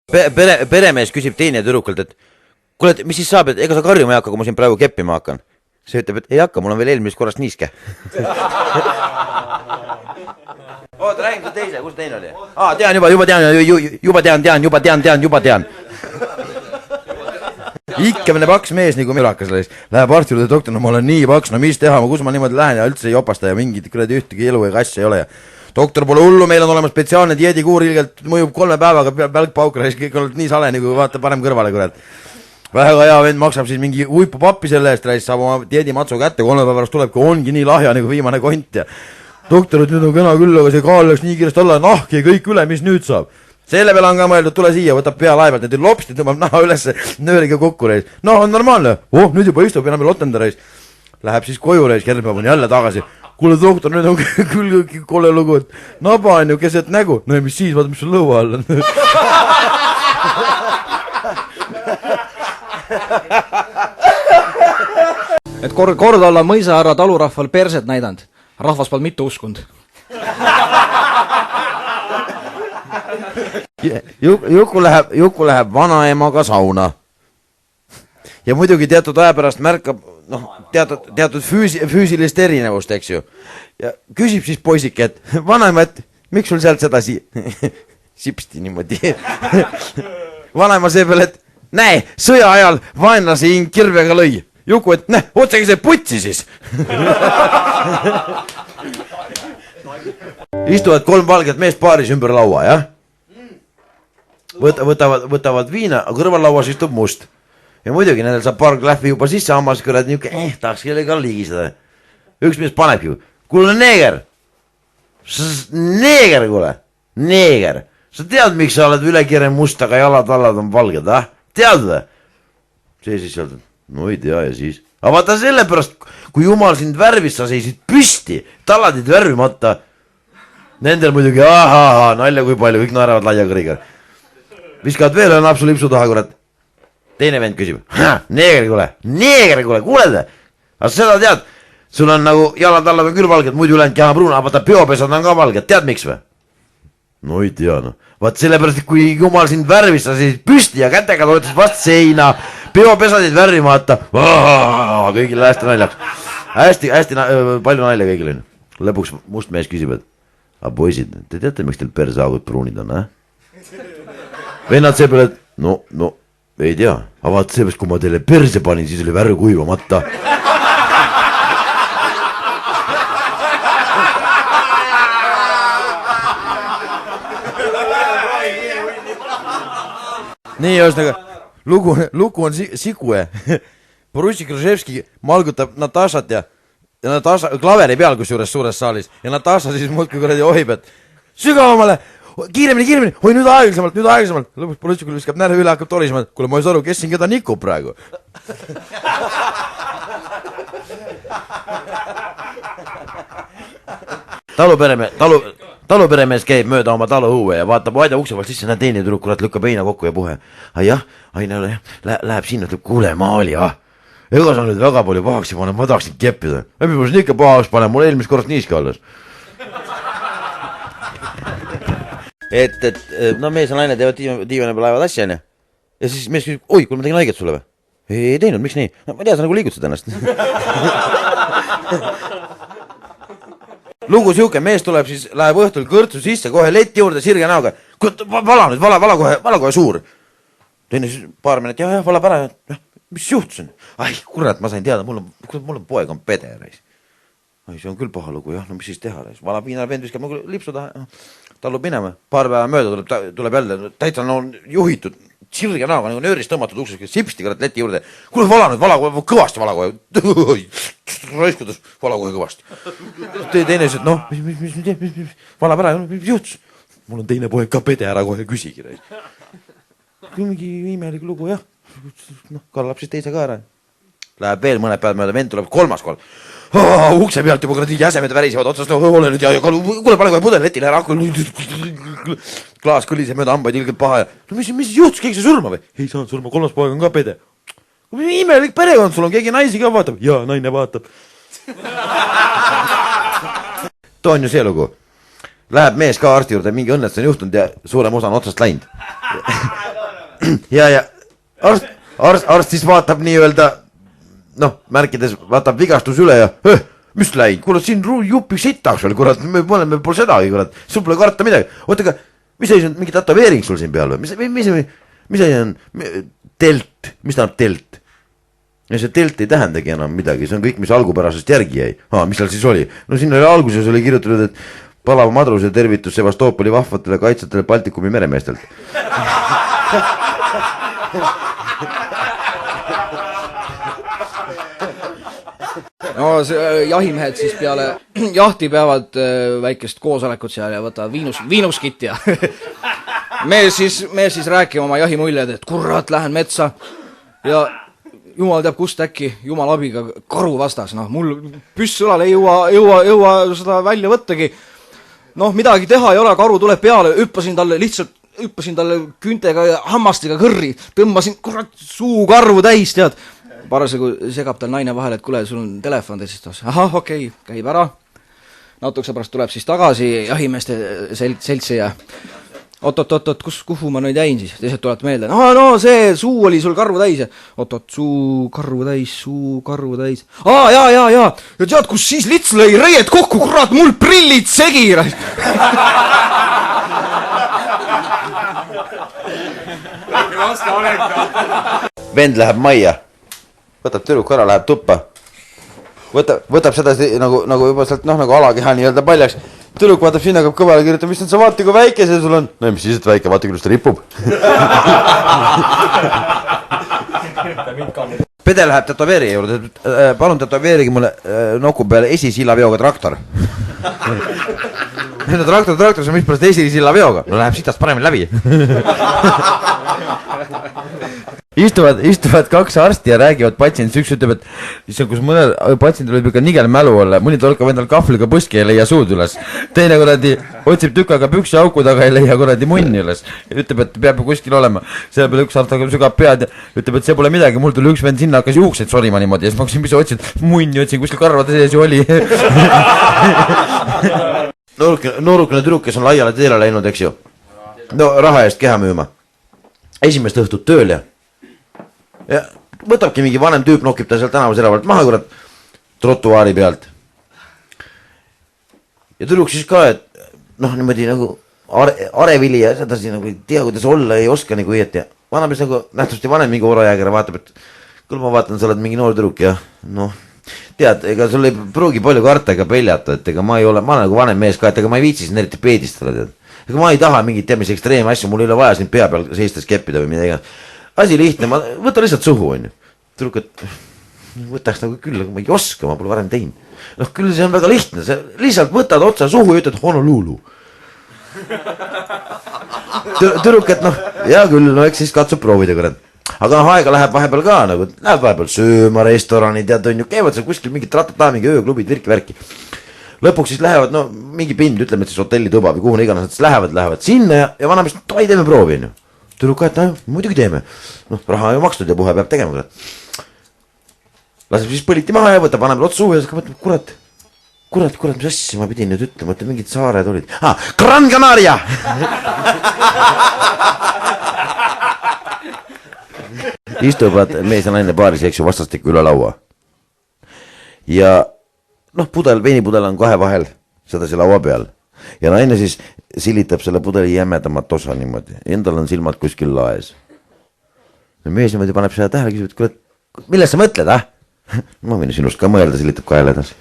Peremees küsib teine tüdrukult, et kuule, et mis siis saab, et ega sa karjuma ei hakka, kui ma siin praegu keppima hakkan. See ütleb, et ei hakka, mul on veel eelmisest korrast niiske. Oota, räägin ka teise, kus teine oli? Tean, juba tean. Ikka mõne paks mees nagu mürakas läheb arsti juurde, doktor, no ma olen nii paks, no mis teha, kus ma niimoodi lähen ja üldse ei opasta ja mingit kuradi ühtegi elu ja kassi ei ole ja doktor pole hullu, meil on olemas spetsiaalne dieedikuur, ilgelt mõjub 3 päevaga, välk paukra, kõik on nii sale, nagu vaata parem kõrvale, kurat. Väga hea vend maksab siis mingi uipu pappi selle eest, saab oma dieedimatsu kätte, 3 päevast tulebki, ongi nii lahja nagu viimane kont ja doktor, et nüüd on kena küll, aga see kaal läks nii kiiresti alla, nahk ja kõik üle, mis nüüd saab. Selle peale on ka mõeldud, tule siia, võtab pea lae pealt, need lopsti tõmbab naha üles, nööriga kokku reis. No on normaalne, nüüd juba istub enam lotenda reis. Läheb siis koju reis, järgmine on jälle tagasi. Kuule doktor, nüüd on küll kole lugu, et naba on ju keset nägu. No ja mis siis, vaata mis sul lõua all on. Et kord olla mõisaharra talurahval perset näidanud. Rahvas pal mitte uskund. Juku läheb vanaemaga sauna. Ja muidugi teatud aja pärast märkab teatud füüsilist erinevust, eks ju. Ja küsib siis poisike, et vanaema, et miks sul sealt seda sipsti niimoodi. Vanaema see peale, et näe, sõja ajal vaenlase hing kirvega lõi. Juku, et näe, otsegi see putsi siis. Istuvad 3 valget meest paaris ümber laua, jah? Võtavad viina, aga kõrvallauas istub must. Ja muidugi nendel saab paar klähvi juba sisse hammas, kõrad niuke, tahaks kellega liigiseda. Üks mees panebki, kuule neeger. Neeger, kuule. Neeger. Sa tead, miks sa oled ülekirja must, aga jalad-vallad on valged, ah? Tead või? See siis öeldud, no ei tea ja siis. Aga vaata selle pärast, kui jumal sind värvis, sa seisid püsti, taladid värvimata. Nendel muidugi, nalja kui palju, kõik naeravad laia kõriga. Viskavad veel ühe napsu lipsu taha, kurat. Teine vend küsib, neeger, kuule, kuuled? Aga seda tead, sul on nagu jalad allad on küll valged, muidu ülenud keha pruun, aga vaata peopesad on ka valged, tead miks või? No ei tea, no. Vaat sellepärast, et kui jumal sind värvis, sa seisid püsti ja kätega toetas vast seina, peopesadid värvimata, kõigil hästi naljaks. Hästi palju nalja kõigil on. Lõpuks must mees küsib, et aga poisid, te teate, miks teil persaagud pruunid on, Vennad see peale, et no, ei tea, aga vaat seepärast, kui ma teile perse panin, siis oli värv kuivamata. Nii, ühesõnaga, lugu on Sikue. Borussik Ruževski malgutab Natašat ja Nataša klaveri peal, kus juures suures saalis. Ja Nataša siis muudki kuradi ohib, et sügavamale, kiiremini, oi nüüd aeglasemalt. Lõpuks Borussikul viskab närvi üle, hakkab torisema, et kuule, ma ei saa aru, kes siin keda nikub praegu. Taluperemees käib mööda oma taluõue ja vaatab aeda ukse pealt sisse, näed teine tüdruk, kurat lükkab heina kokku ja puhe. Läheb sinna, ütleb, kuule Maali, ega sa nüüd väga palju pahaks ei pane, ma tahaksin keppida. Läbi mul siin ikka pahaks pane, mul eelmist korrast niiske alles. Et no mees ja naine teevad diivane peal aevad asja, ja siis mees küsib, oi, kuule ma tegin haiget sulle või? Ei teinud, miks nii? No ma tea, sa nagu liigutad ennast. Lugu siuke, mees tuleb siis, läheb õhtul kõrtsu sisse, kohe leti juurde sirge näoga. Vala nüüd, vala kohe suur. Teine siis paar minut, jah, vala pära. Mis juhtusin? Ai, kurat, ma sain teada, mul on poeg on pede. Ai, see on küll paha lugu, jah, no mis siis teha? Vala piinal vend viskab nagu lipsu taha. Tallub minema, paar päeva mööda tuleb jälle, täitsa on juhitud, sirge näoga, nagu nöörist tõmmatud ukses, sipsti kõrat leti juurde. Kuule, vala kohe, kõvasti vala kohe. Raiskudas, vala kohe kõvasti. Teine ütles, et noh, mis, vala pära, mis juhtus? Mul on teine poeg ka pede, ära kohe küsigi. Mingi imelik lugu, jah. Kallab siis teise ka ära. Läheb veel mõned päevad mööda, vend tuleb 3. kord. Ukse pealt juba kuradi jäsemed värisevad otsast, ole nüüd ja kuule pane kohe pudel letile ära, klaas kõliseb mööda hambaid ilgelt paha ja no mis juhtus, keegi see surma või? Ei saanud surma, 3. poeg on ka pede. Imelik perekond, sul on keegi naisi ka vaatab. Jaa, naine vaatab. Too on ju see lugu. läheb mees ka arsti juurde, mingi õnnetus on juhtunud ja suurem osa on otsast läinud. ja arst siis vaatab nii-öelda, noh, märkides, vaatab vigastus üle ja mis läinud, kurat, siin jupi sitaks oli, kurat, me pole sedagi, kurat, sul pole karta midagi. Oota, aga mis asi on, mingi tatoveering sul siin peal või? Mis asi on telt, mis tähendab telt? Ja see telt ei tähendagi enam midagi, see on kõik, mis algupärasest järgi jäi. Mis seal siis oli? No siin oli alguses oli kirjutatud, et palava madruse tervitus Sevastoopoli vahvatele kaitsjatele Baltikumi meremeestelt. No see jahimehed siis peale jahti peavad väikest koosolekut seal ja võtavad viinuskitt ja mees siis rääkima oma jahimuljed, et kurat, lähen metsa ja jumal teab kust äkki jumal abiga karu vastas, noh, mul püss õlal ei jõua seda välja võttagi. Noh, midagi teha ei ole, karu tuleb peale, hüppasin talle küntega ja hammastega kõrri, tõmbasin kurat suu karvu täis, tead. Parasjagu segab tal naine vahel, et kuule, sul on telefon, ja siis ta ahah, okei, käib ära. Natukese pärast tuleb siis tagasi jahimeeste seltsi ja oot, kuhu ma nüüd jäin siis? Teised tulevad meelde. No see suu oli sul karvu täis ja suu karvu täis. Ja. Ja tead, kus siis lits lõi reied kokku, kurat, mul prillid segi. Vend läheb majja. Võtab tüdruku ära, läheb tuppa. Võtab seda nagu juba sealt, noh, nagu alakeha nii-öelda paljaks. Tüdruk vaatab sinna, hakkab kõvale kirjutab, mis sa vaata, kui väike see sul on. No mis siis, et väike, vaata, küll ta ripub. Pede läheb tätoveeri juurde. Palun tätoveerigi mulle noku peale esisillaveoga traktor. Traktor, see on mis pärast esisillaveoga. No läheb sitast paremini läbi. Istuvad kaks arsti ja räägivad patsiendist, üks ütleb, et see, kus mõnel patsiendil võib ikka nigel mälu olla, mõni tolkab endal kahvliga põski ja leia suud üles. Teine kuradi otsib tükkaga püksi auku taga ja leia kuradi munni üles. Ütleb, et peab ju kuskil olema. Selle peale üks arst sügab pead ja ütleb, et see pole midagi. Mul tuli üks vend sinna, hakkas juukseid sorima niimoodi ja siis ma hakkasin, mis sa otsid? Munni otsin, kuskil karvade sees ju oli. Noorukene tüdruk, kes on laiale teele läinud, eks ju. No raha eest keha müüma. Esimest õhtut tööl ja võtabki mingi vanem tüüp, nokib ta sealt tänavas eravalt maha, kurat, trotuaari pealt. Ja tüdruk siis ka, et noh, niimoodi nagu arevili ja sedasi nagu ei tea, kuidas olla, ei oska nagu õieti. Vanamees nagu nähtavasti vanem mingi orajäägera vaatab, et küll ma vaatan, sa oled mingi noor tüdruk ja noh, tead, ega sul ei pruugi palju karta ega peljata, et ega ma olen nagu vanem mees ka, et ega ma ei viitsis eriti peedistada, tead. Ega ma ei taha mingit tead, mis ekstreem asju, mul ei ole vaja siin pea peal seistes keppida või midagi. Asi lihtne, võta lihtsalt suhu, on ju. Tüdruk, et võtaks nagu küll, aga ma ei oska, ma pole varem teinud. Noh, küll see on väga lihtne, sa lihtsalt võtad otsa suhu ja ütled Honolulu. Tüdruk, et noh, hea küll, no eks siis katsub proovida, kurat. Aga noh, aega läheb vahepeal ka, nagu läheb vahepeal sööma, restorani, tead, on ju, käivad seal kuskil mingit ratata, mingi ööklubid, virki-värki. Lõpuks siis lähevad, no mingi pind, ütleme, et siis hotelli tuba või kuhu iganes, et lähevad sinna ja vanamees, tohi teeme proovi, on ju. Tüdruk ka, et muidugi teeme. Noh, raha ju makstud ja puhe peab tegema. Laseb siis põliti maha ja võtab vanemale otsa suhu ja mõtleb, kurat, mis asja ma pidin nüüd ütlema, et mingid saared olid. Gran Canaria! Istuvad mees ja naine paaris, eks ju, vastastikku üle laua. Ja noh, veinipudel on kahe vahel, sedasi laua peal. Ja naine siis silitab selle pudeli jämedamat osa niimoodi. Endal on silmad kuskil laes. Ja mees niimoodi paneb seda tähele, küsib, et kuule, millest sa mõtled, Ma võin sinust ka mõelda, silitab kaela edasi.